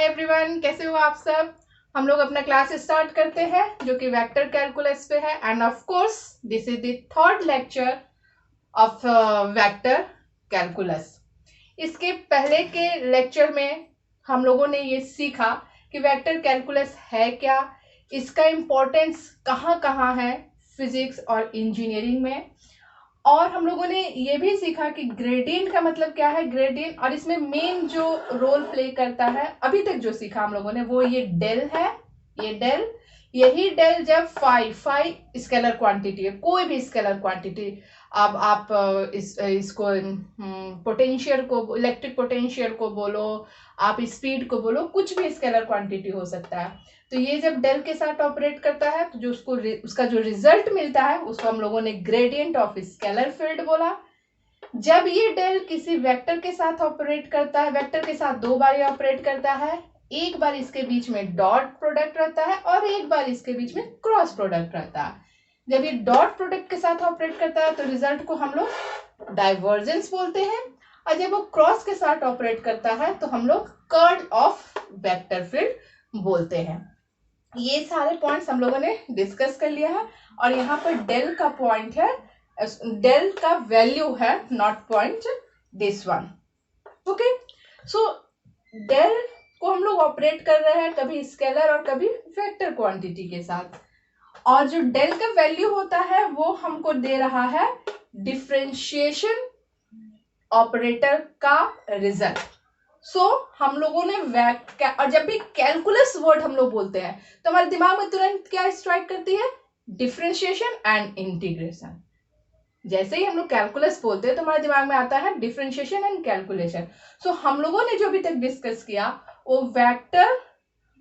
Everyone, कैसे हो आप सब। हम लोग अपना क्लास स्टार्ट करते हैं जो कि वेक्टर कैलकुलस पे है। And of course this is the third lecture of vector calculus. इसके पहले के लेक्चर में हम लोगों ने ये सीखा कि वेक्टर कैलकुलस है क्या, इसका इम्पोर्टेंस कहाँ कहाँ है फिजिक्स और इंजीनियरिंग में। और हम लोगों ने ये भी सीखा कि ग्रेडियंट का मतलब क्या है, ग्रेडियंट, और इसमें मेन जो रोल प्ले करता है अभी तक जो सीखा हम लोगों ने वो ये डेल है। ये डेल, यही डेल जब फाई स्केलर क्वांटिटी है, कोई भी स्केलर क्वांटिटी, अब आप इसको पोटेंशियल को, इलेक्ट्रिक पोटेंशियल को बोलो, आप स्पीड को बोलो, कुछ भी स्केलर क्वांटिटी हो सकता है। तो ये जब डेल के साथ ऑपरेट करता है तो जो उसका जो रिजल्ट मिलता है उसको हम लोगों ने ग्रेडियंट ऑफ स्केलर फील्ड बोला। जब ये डेल किसी वेक्टर के साथ ऑपरेट करता है, वेक्टर के साथ दो बार ऑपरेट करता है, एक बार इसके बीच में डॉट प्रोडक्ट रहता है और एक बार इसके बीच में क्रॉस प्रोडक्ट रहता है। जब ये डॉट प्रोडक्ट के साथ ऑपरेट करता है तो रिजल्ट को हम लोग डाइवर्जेंस बोलते हैं, और जब वो क्रॉस के साथ ऑपरेट करता है तो हम लोग कर्ल ऑफ वेक्टर फील्ड बोलते हैं। ये सारे पॉइंट्स हम लोगों ने डिस्कस कर लिया है। और यहाँ पर डेल का पॉइंट है, डेल का वैल्यू है, not point this one. Okay, so del को हम लोग ऑपरेट कर रहे हैं कभी स्केलर और कभी वेक्टर क्वांटिटी के साथ, और जो डेल का वैल्यू होता है वो हमको दे रहा है डिफरेंशिएशन ऑपरेटर का रिजल्ट। सो हम लोगों ने और जब भी कैलकुलस वर्ड हम लोग बोलते हैं तो हमारे दिमाग में तुरंत क्या स्ट्राइक करती है, डिफरेंशिएशन एंड इंटीग्रेशन। जैसे ही हम लोग कैलकुलस बोलते हैं तो हमारे दिमाग में आता है डिफरेंशिएशन एंड कैलकुलेशन। सो हम लोगों ने जो अभी तक डिस्कस किया वो वेक्टर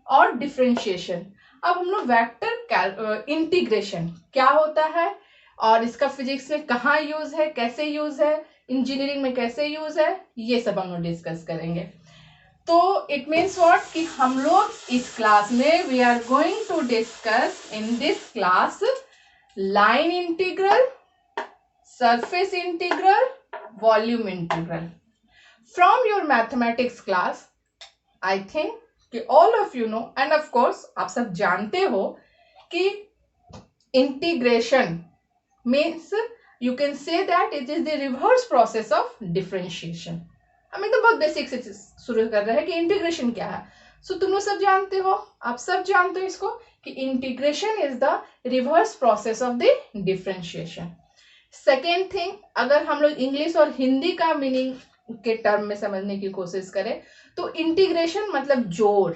और डिफरेंशिएशन। अब हम लोग वेक्टर इंटीग्रेशन क्या होता है और इसका फिजिक्स में कहाँ यूज है, कैसे यूज है, इंजीनियरिंग में कैसे यूज है, ये सब हम लोग डिस्कस करेंगे। तो इट मीन्स व्हाट कि हम लोग इस क्लास में we are going to discuss in this class line integral, surface integral, volume integral. From your mathematics class I think कि all of you know and of course आप सब जानते हो कि integration means you can say that it is the reverse process of differentiation। हम एकदम बहुत basic से शुरू कर रहे हैं कि इंटीग्रेशन क्या है। सो तुम लोग सब जानते हो, आप सब जानते हो इसको कि integration is the reverse process of the differentiation. Second thing, अगर हम लोग इंग्लिश और हिंदी का मीनिंग के टर्म में समझने की कोशिश करें तो इंटीग्रेशन मतलब जोड़,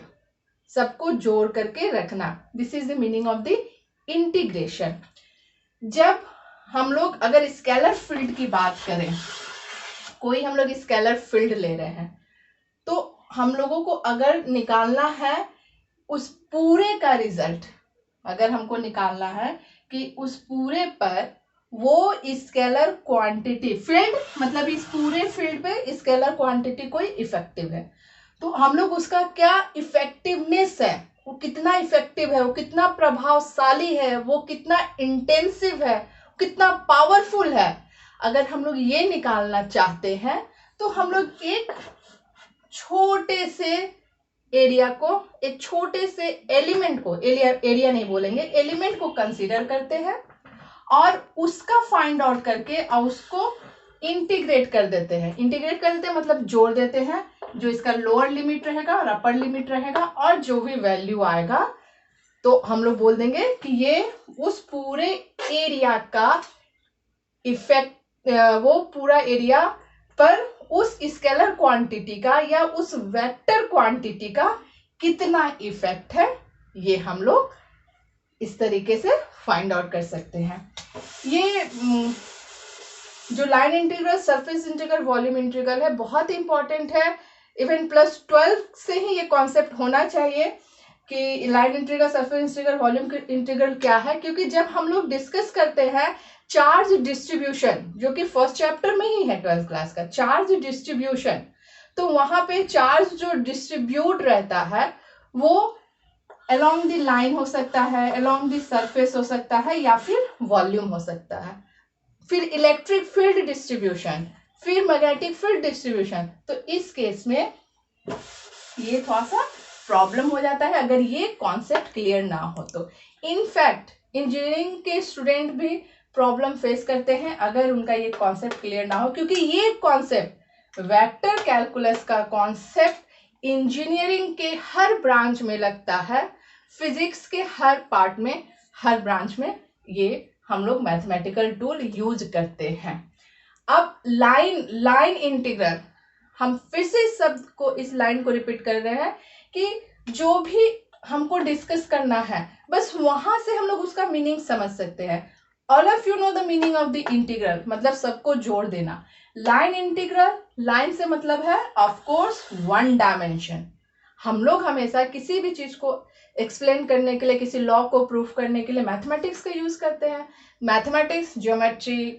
सबको जोड़ करके रखना, this is the meaning of the integration. जब हम लोग अगर स्केलर फील्ड की बात करें, कोई हम लोग स्केलर फील्ड ले रहे हैं तो हम लोगों को अगर निकालना है उस पूरे का रिजल्ट, अगर हमको निकालना है कि उस पूरे पर वो स्केलर क्वांटिटी फील्ड, मतलब इस पूरे फील्ड पे स्केलर क्वांटिटी कोई इफेक्टिव है, तो हम लोग उसका क्या इफेक्टिवनेस है, वो कितना इफेक्टिव है, वो कितना प्रभावशाली है, वो कितना इंटेंसिव है, कितना पावरफुल है, अगर हम लोग ये निकालना चाहते हैं तो हम लोग एक छोटे से एरिया को, एक छोटे से एलिमेंट को, एरिया नहीं बोलेंगे, एलिमेंट को कंसीडर करते हैं और उसका फाइंड आउट करके और उसको इंटीग्रेट कर देते हैं। इंटीग्रेट कर देते हैं मतलब जोड़ देते हैं, जो इसका लोअर लिमिट रहेगा और अपर लिमिट रहेगा, और जो भी वैल्यू आएगा तो हम लोग बोल देंगे कि ये उस पूरे एरिया का इफेक्ट, वो पूरा एरिया पर उस स्केलर क्वांटिटी का या उस वेक्टर क्वांटिटी का कितना इफेक्ट है, ये हम लोग इस तरीके से फाइंड आउट कर सकते हैं। ये जो line integral, surface integral, volume integral है, बहुत इंपॉर्टेंट है। इवन +12 से ही ये कॉन्सेप्ट होना चाहिए कि line integral, surface integral, volume integral क्या है, क्योंकि जब हम लोग डिस्कस करते हैं चार्ज डिस्ट्रीब्यूशन, जो कि फर्स्ट चैप्टर में ही है 12th क्लास का, चार्ज डिस्ट्रीब्यूशन, तो वहां पे चार्ज जो डिस्ट्रीब्यूट रहता है वो अलोंग द लाइन हो सकता है, अलोंग द सरफेस हो सकता है, या फिर वॉल्यूम हो सकता है। फिर इलेक्ट्रिक फील्ड डिस्ट्रीब्यूशन, फिर मैग्नेटिक फील्ड डिस्ट्रीब्यूशन। तो इस केस में ये थोड़ा सा प्रॉब्लम हो जाता है अगर ये कॉन्सेप्ट क्लियर ना हो तो। इनफैक्ट इंजीनियरिंग के स्टूडेंट भी प्रॉब्लम फेस करते हैं अगर उनका ये कॉन्सेप्ट क्लियर ना हो, क्योंकि ये कॉन्सेप्ट वेक्टर कैलकुलस का कॉन्सेप्ट इंजीनियरिंग के हर ब्रांच में लगता है, फिजिक्स के हर पार्ट में, हर ब्रांच में ये हम लोग मैथमेटिकल टूल यूज करते हैं। अब लाइन इंटीग्रल, हम फिर से इस शब्द को, इस लाइन को रिपीट कर रहे हैं कि जो भी हमको डिस्कस करना है बस वहां से हम लोग उसका मीनिंग समझ सकते हैं। All of you know the meaning of the integral, मतलब सबको जोड़ देना। लाइन इंटीग्रल, लाइन से मतलब है ऑफ कोर्स वन डायमेंशन। हम लोग हमेशा किसी भी चीज को एक्सप्लेन करने के लिए, किसी लॉ को प्रूफ करने के लिए मैथमेटिक्स का यूज करते हैं। मैथमेटिक्स, ज्योमेट्री,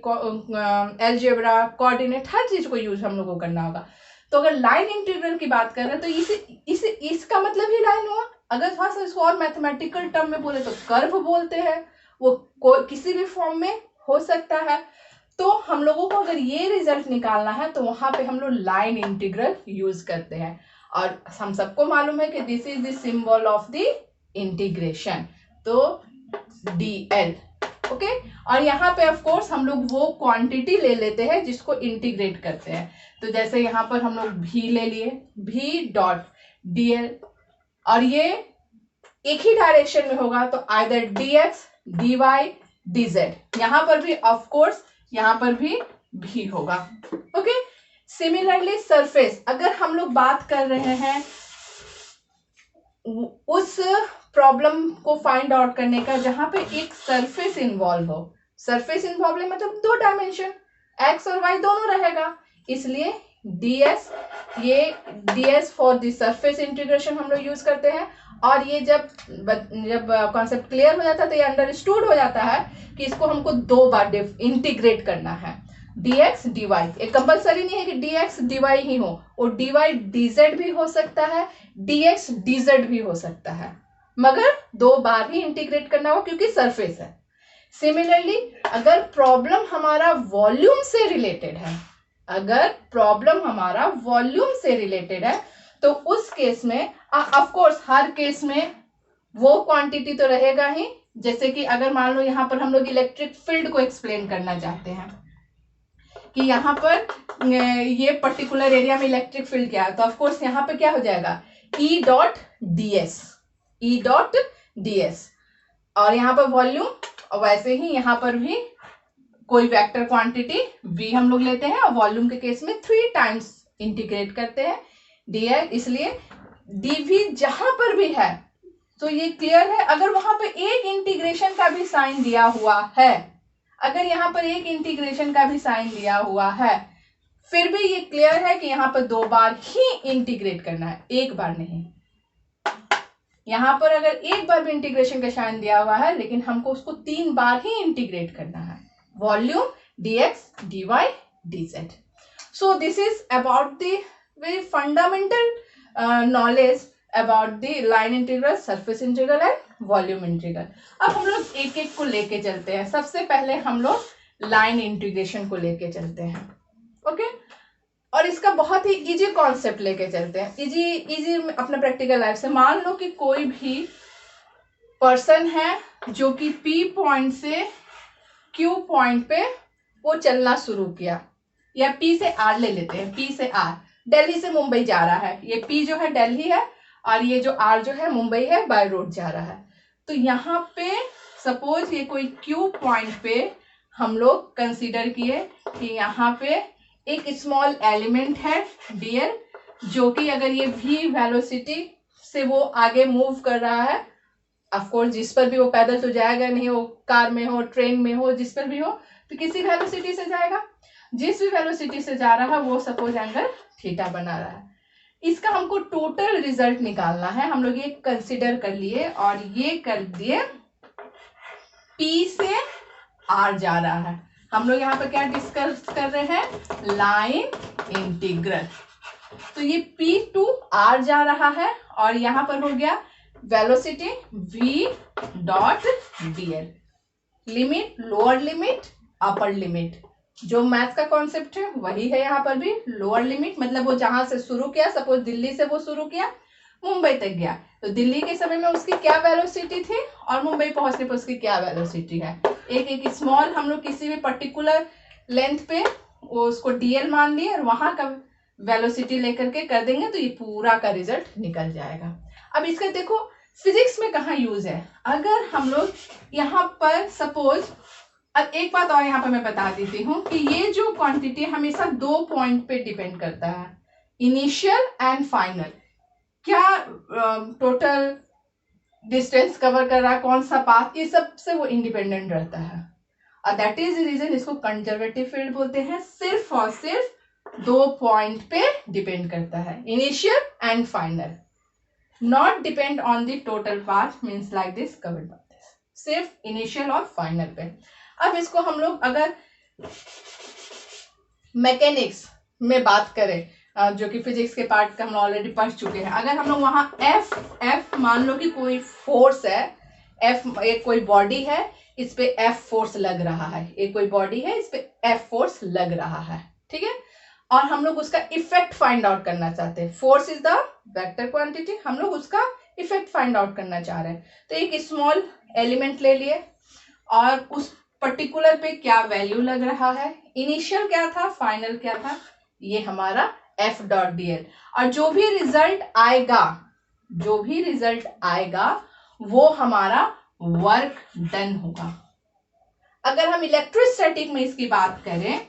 अलजेब्रा, कोऑर्डिनेट, हर चीज को यूज हम लोग को करना होगा। तो अगर लाइन इंटीग्रल की बात कर रहे हैं तो इसका मतलब ही लाइन हुआ। अगर थोड़ा सा इसको और मैथमेटिकल टर्म में बोले तो कर्व बोलते हैं, वो किसी भी फॉर्म में हो सकता है। तो हम लोगों को अगर ये रिजल्ट निकालना है तो वहां पे हम लोग लाइन इंटीग्रल यूज करते हैं। और हम सबको मालूम है कि this is the symbol of the integration, तो dl, ओके। और यहाँ पे ऑफ कोर्स हम लोग वो क्वांटिटी ले लेते हैं जिसको इंटीग्रेट करते हैं। तो जैसे यहाँ पर हम लोग v ले लिए, v डॉट dl, और ये एक ही डायरेक्शन में होगा तो आइदर dx, dy, dz। यहाँ पर भी ऑफ कोर्स यहाँ पर भी v होगा, ओके। सिमिलरली सरफेस, अगर हम लोग बात कर रहे हैं उस प्रॉब्लम को फाइंड आउट करने का जहां पे एक सरफेस इन्वॉल्व हो, सरफेस इन्वॉल्व है मतलब दो डायमेंशन x और y दोनों रहेगा, इसलिए ds, ये ds for the surface integration हम लोग यूज करते हैं। और ये जब कॉन्सेप्ट क्लियर हो जाता है तो ये अंडरस्टूड हो जाता है कि इसको हमको दो बार इंटीग्रेट करना है, dx dy। एक कंपल्सरी नहीं है कि dx dy ही हो, और dy dz भी हो सकता है, dx dz भी हो सकता है, मगर दो बार ही इंटीग्रेट करना हो क्योंकि सरफेस है। सिमिलरली अगर प्रॉब्लम हमारा वॉल्यूम से रिलेटेड है, अगर प्रॉब्लम हमारा वॉल्यूम से रिलेटेड है तो उस केस में ऑफ कोर्स हर केस में वो क्वांटिटी तो रहेगा ही। जैसे कि अगर मान लो यहाँ पर हम लोग इलेक्ट्रिक फील्ड को एक्सप्लेन करना चाहते हैं कि यहाँ पर ये पर्टिकुलर एरिया में इलेक्ट्रिक फील्ड क्या है, तो ऑफ कोर्स यहाँ पर क्या हो जाएगा E dot ds, E dot ds। और यहाँ पर वॉल्यूम, और वैसे ही यहाँ पर भी कोई वेक्टर क्वांटिटी v हम लोग लेते हैं और वॉल्यूम के केस में 3 टाइम्स इंटीग्रेट करते हैं dl, इसलिए dv जहां पर भी है तो ये क्लियर है। अगर वहां पर एक इंटीग्रेशन का भी साइन दिया हुआ है, अगर यहाँ पर एक इंटीग्रेशन का भी साइन दिया हुआ है, फिर भी ये क्लियर है कि यहाँ पर दो बार ही इंटीग्रेट करना है, एक बार नहीं। यहाँ पर अगर एक बार भी इंटीग्रेशन का साइन दिया हुआ है लेकिन हमको उसको 3 बार ही इंटीग्रेट करना है, volume, dx, dy, dz। So this is about the very fundamental knowledge about the line integral, surface integral and volume integral। अब हम लोग एक एक को लेके चलते हैं। सबसे पहले हम लोग लाइन इंटीग्रेशन को लेके चलते हैं, ओके। और इसका बहुत ही इजी कॉन्सेप्ट लेके चलते हैं, इजी अपना प्रैक्टिकल लाइफ से। मान लो कि कोई भी पर्सन है जो कि P पॉइंट से Q पॉइंट पे वो चलना शुरू किया, या P से R ले लेते हैं, P से R, दिल्ली से मुंबई जा रहा है। ये P जो है दिल्ली है और ये जो R जो है मुंबई है, बाय रोड जा रहा है। तो यहाँ पे सपोज ये कोई Q पॉइंट पे हम लोग कंसीडर किए कि यहाँ पे एक स्मॉल एलिमेंट है dl, जो कि अगर ये v वेलोसिटी से वो आगे मूव कर रहा है, ऑफ कोर्स जिस पर भी वो पैदल तो जाएगा नहीं, वो कार में हो, ट्रेन में हो, जिस पर भी हो, तो किसी वेलोसिटी से जाएगा। जिस भी वेलोसिटी से जा रहा है वो सपोज एंगल थीटा बना रहा है। इसका हमको टोटल रिजल्ट निकालना है। हम लोग ये कंसीडर कर लिए और ये कर दिए P से R जा रहा है। हम लोग यहाँ पर क्या डिस्कस कर रहे हैं, लाइन इंटीग्रल। तो ये P टू R जा रहा है और यहाँ पर हो गया velocity v dot dl, limit, lower limit, upper limit. जो मैथ का कॉन्सेप्ट है वही है यहाँ पर भी, लोअर लिमिट मतलब वो जहां से शुरू किया, सपोज दिल्ली से वो शुरू किया, मुंबई तक गया, तो दिल्ली के समय में उसकी क्या वेलोसिटी थी और मुंबई पहुंचने पर उसकी क्या वेलोसिटी है। एक एक स्मॉल हम लोग किसी भी पर्टिकुलर लेंथ पे वो उसको डीएल मान लिए और वहां का वेलोसिटी लेकर के कर देंगे तो ये पूरा का रिजल्ट निकल जाएगा। अब इसका देखो फिजिक्स में कहाँ यूज है। अगर हम लोग यहाँ पर सपोज, अब एक बात और यहाँ पर मैं बता देती हूँ कि ये जो क्वांटिटी हमेशा 2 पॉइंट पे डिपेंड करता है, इनिशियल एंड फाइनल। क्या टोटल डिस्टेंस कवर कर रहा है, कौन सा पाथ, ये सब से वो इंडिपेंडेंट रहता है और दैट इज रीजन इसको कंजर्वेटिव फील्ड बोलते हैं। सिर्फ और सिर्फ 2 पॉइंट पे डिपेंड करता है, initial and final, not depend on the total path, means like this covered by this, सिर्फ इनिशियल और फाइनल पे। अब इसको हम लोग अगर मैकेनिक्स में बात करें, जो कि फिजिक्स के पार्ट का हम ऑलरेडी पढ़ चुके हैं, अगर हम लोग वहां एफ मान लो कि कोई फोर्स है, एफ एक कोई बॉडी है, इस पे एफ फोर्स लग रहा है, एक कोई बॉडी है, इस पे एफ फोर्स लग रहा है, ठीक है, और हम लोग उसका इफेक्ट फाइंड आउट करना चाहते हैं। Force is the vector quantity, हम लोग उसका इफेक्ट फाइंड आउट करना चाह रहे हैं। तो एक स्मॉल एलिमेंट ले लिए और उस पर्टिकुलर पे क्या वैल्यू लग रहा है, इनिशियल क्या था, फाइनल क्या था, ये हमारा एफ डॉट डी एल, और जो भी रिजल्ट आएगा वो हमारा वर्क डन होगा। अगर हम इलेक्ट्रोस्टैटिक में इसकी बात करें,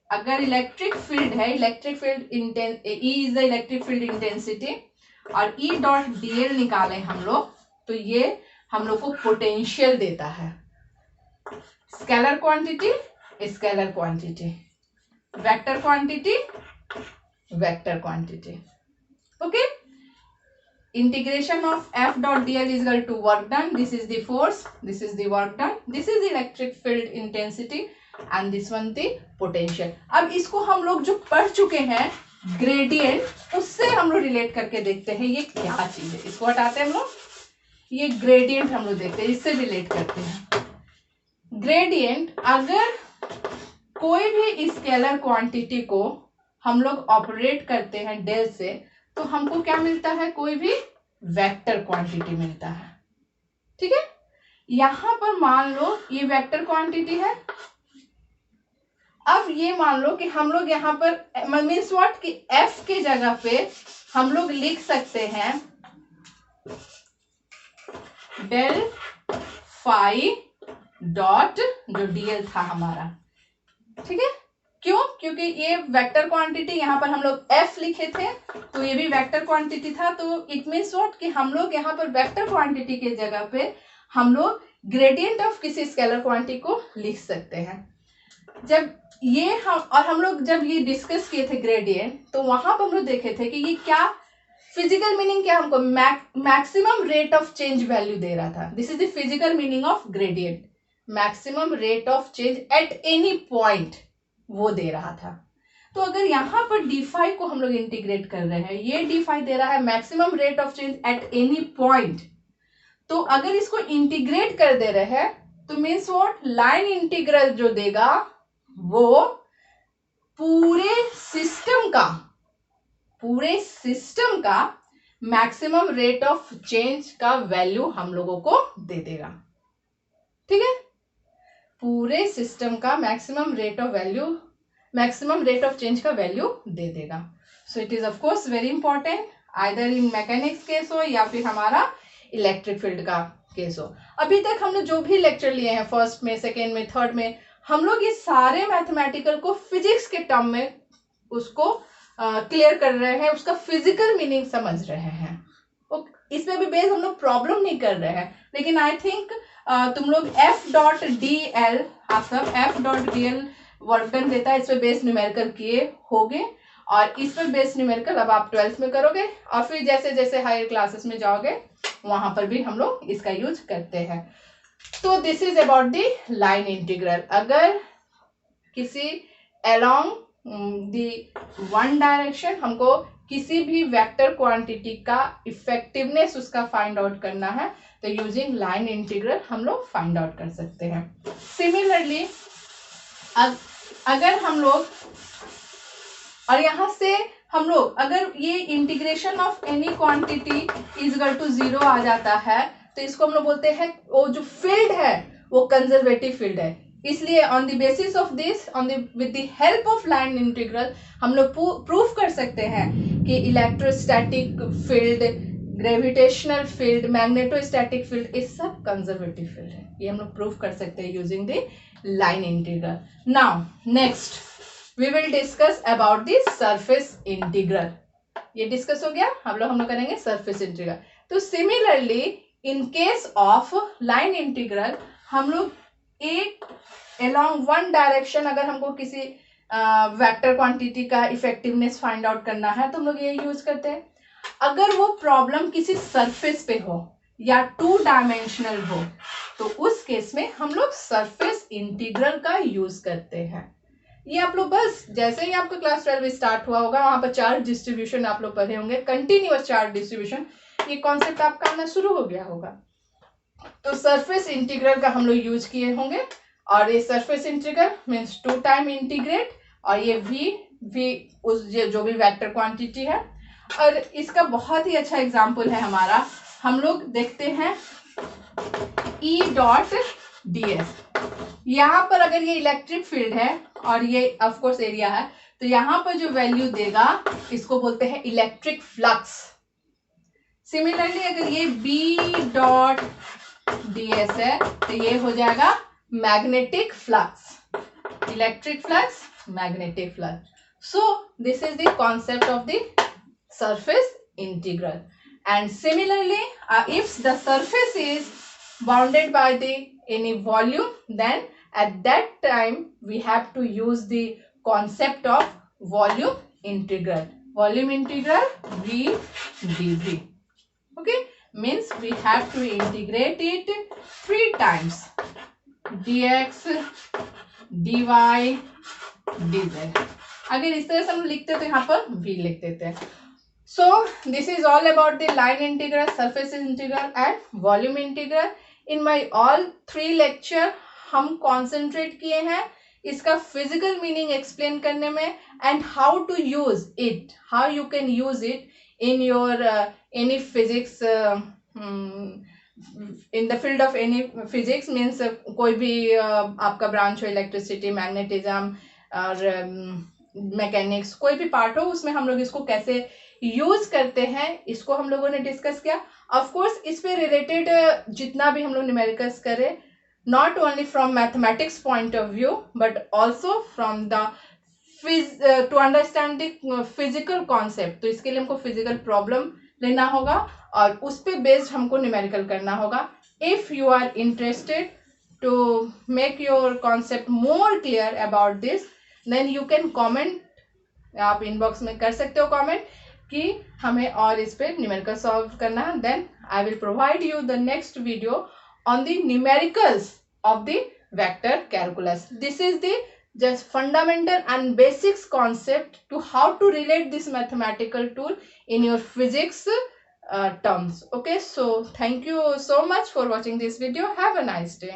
अगर इलेक्ट्रिक फील्ड है, electric field E is the electric field intensity और ई डॉट डी एल निकालें हम लोग, तो ये हम लोग को पोटेंशियल देता है। Scalar quantity, scalar quantity, vector quantity, vector quantity, okay. Integration of f dot dl is equal to work done. This is the force, this is the work done, this is the electric field intensity and this one the potential. अब इसको हम लोग जो पढ़ चुके हैं gradient, उससे हम लोग रिलेट करके देखते हैं ये क्या चीज है। इसको हटाते हैं हम लोग, ये ग्रेडियंट हम लोग देखते हैं, इससे रिलेट करते हैं। ग्रेडियंट, अगर कोई भी स्केलर क्वांटिटी को हम लोग ऑपरेट करते हैं डेल से, तो हमको क्या मिलता है, कोई भी वेक्टर क्वांटिटी मिलता है, ठीक है। यहां पर मान लो ये वेक्टर क्वांटिटी है। अब ये मान लो कि हम लोग यहां पर मीन्स व्हाट कि एफ के जगह पे हम लोग लिख सकते हैं डेल फाई डॉट जो डीएल था हमारा, ठीक है। क्यों? क्योंकि ये वेक्टर क्वांटिटी, यहाँ पर हम लोग f लिखे थे तो ये भी वेक्टर क्वांटिटी था, तो इट मीन्स व्हाट कि हम लोग यहाँ पर वेक्टर क्वांटिटी के जगह पे हम लोग ग्रेडियंट ऑफ किसी स्केलर क्वांटिटी को लिख सकते हैं। जब ये हम लोग जब ये डिस्कस किए थे ग्रेडियंट, तो वहां पर हम लोग देखे थे कि ये क्या फिजिकल मीनिंग, क्या हमको maximum rate of change value दे रहा था। This is the physical meaning of gradient, maximum rate of change at any point, वो दे रहा था। तो अगर यहाँ पर d5 को हम लोग इंटीग्रेट कर रहे हैं, ये d5 दे रहा है maximum rate of change at any point, तो अगर इसको इंटीग्रेट कर दे रहे हैं तो मीन्स व्हाट, लाइन इंटीग्रल जो देगा वो पूरे सिस्टम का मैक्सिमम रेट ऑफ चेंज का वैल्यू हम लोगों को दे देगा, ठीक है। पूरे सिस्टम का मैक्सिमम रेट ऑफ चेंज का वैल्यू दे देगा। So it is of course very important, either in mechanics case हो या फिर हमारा इलेक्ट्रिक फील्ड का केस हो। अभी तक हमने जो भी लेक्चर लिए हैं, फर्स्ट में, सेकेंड में, थर्ड में, हम लोग ये सारे मैथमेटिकल को फिजिक्स के टर्म में उसको क्लियर कर रहे हैं, उसका फिजिकल मीनिंग समझ रहे हैं। इसमें भी बेस हम लोग प्रॉब्लम नहीं कर रहे हैं, लेकिन आई थिंक तुम लोग एफ डॉट डी एल, आप सब F dot D L work done देता है, इस पे बेस न्यूमेरिकल किए होगे और इस पे बेस न्यूमेरिकल अब आप 12th में करोगे और फिर जैसे जैसे हायर क्लासेस में जाओगे वहां पर भी हम लोग इसका यूज करते हैं। तो this is about the line integral. अगर किसी अलोंग द वन डायरेक्शन हमको किसी भी वेक्टर क्वांटिटी का इफेक्टिवनेस उसका फाइंड आउट करना है, तो यूजिंग लाइन इंटीग्रल हम लोग फाइंड आउट कर सकते हैं। सिमिलरली अगर हम लोग, और यहाँ से हम लोग अगर ये integration of any quantity is equal to 0 आ जाता है तो इसको हम लोग बोलते हैं वो जो फील्ड है वो कंजर्वेटिव फील्ड है। इसलिए on the basis of this with the help of line integral हम लोग प्रूफ कर सकते हैं कि electrostatic field, gravitational field, magnetostatic field, ये सब कंजर्वेटिव फील्ड है। ये हम लोग प्रूफ कर सकते हैं using the line integral. Now next we will discuss about the surface integral। ये डिस्कस हो गया, हम लोग करेंगे surface integral। तो similarly in case of line integral हम लोग एक along one direction अगर हमको किसी वेक्टर क्वांटिटी का इफेक्टिवनेस फाइंड आउट करना है तो हम लोग ये यूज करते हैं। अगर वो प्रॉब्लम किसी सरफेस पे हो या 2 डायमेंशनल हो तो उस केस में हम लोग सरफेस इंटीग्रल का यूज करते हैं। ये आप लोग बस जैसे ही आपका क्लास 12 स्टार्ट हुआ होगा वहां पर चार्ज डिस्ट्रीब्यूशन आप लोग पढ़े होंगे, कंटिन्यूअस चार्ज डिस्ट्रीब्यूशन, ये कॉन्सेप्ट आपका आना शुरू हो गया होगा। तो सरफेस इंटीग्रल का हम लोग यूज किए होंगे और ये surface integral means 2 time integrate और ये v उस जो भी वेक्टर क्वांटिटी है। और इसका बहुत ही अच्छा एग्जाम्पल है हमारा, हम लोग देखते हैं E डॉट ds। यहाँ पर अगर ये इलेक्ट्रिक फील्ड है और ये ऑफ कोर्स एरिया है तो यहाँ पर जो वैल्यू देगा इसको बोलते हैं इलेक्ट्रिक फ्लक्स। सिमिलरली अगर ये B डॉट ds है तो ये हो जाएगा magnetic flux, electric flux, magnetic flux. So this is the concept of the surface integral. And similarly if the surface is bounded by any volume, then at that time we have to use the concept of volume integral। Volume integral v dv, okay, means we have to integrate it 3 times, dx dy dz। अगर इस तरह से हम लिखते तो यहाँ पर v लिख देते हैं। So this is all about the line integral, surface integral and volume integral। In my all 3 lecture हम concentrate किए हैं इसका physical meaning explain करने में and how to use it, how you can use it in your any physics in the field of any physics means कोई भी आपका branch हो, इलेक्ट्रिसिटी, मैग्नेटिज्म और मैकेनिक्स, कोई भी पार्ट हो उसमें हम लोग इसको कैसे यूज करते हैं इसको हम लोगों ने डिस्कस किया। ऑफ कोर्स इस पे रिलेटेड जितना भी हम लोग न्यूमेरिकल्स करें, not only from mathematics point of view but also from the two understand the physical concept, तो इसके लिए हमको फिजिकल प्रॉब्लम लेना होगा और उस पे बेस्ड हमको न्यूमेरिकल करना होगा। If you are interested to make your concept more clear about this then you can comment, आप इनबॉक्स में कर सकते हो कॉमेंट कि हमें और इस पे न्यूमेरिकल सॉल्व करना है। Then I will provide you the next video on the numericals of the vector calculus. This is the just fundamental and basics concept to how to relate this mathematical tool in your physics terms. Okay, so thank you so much for watching this video. Have a nice day.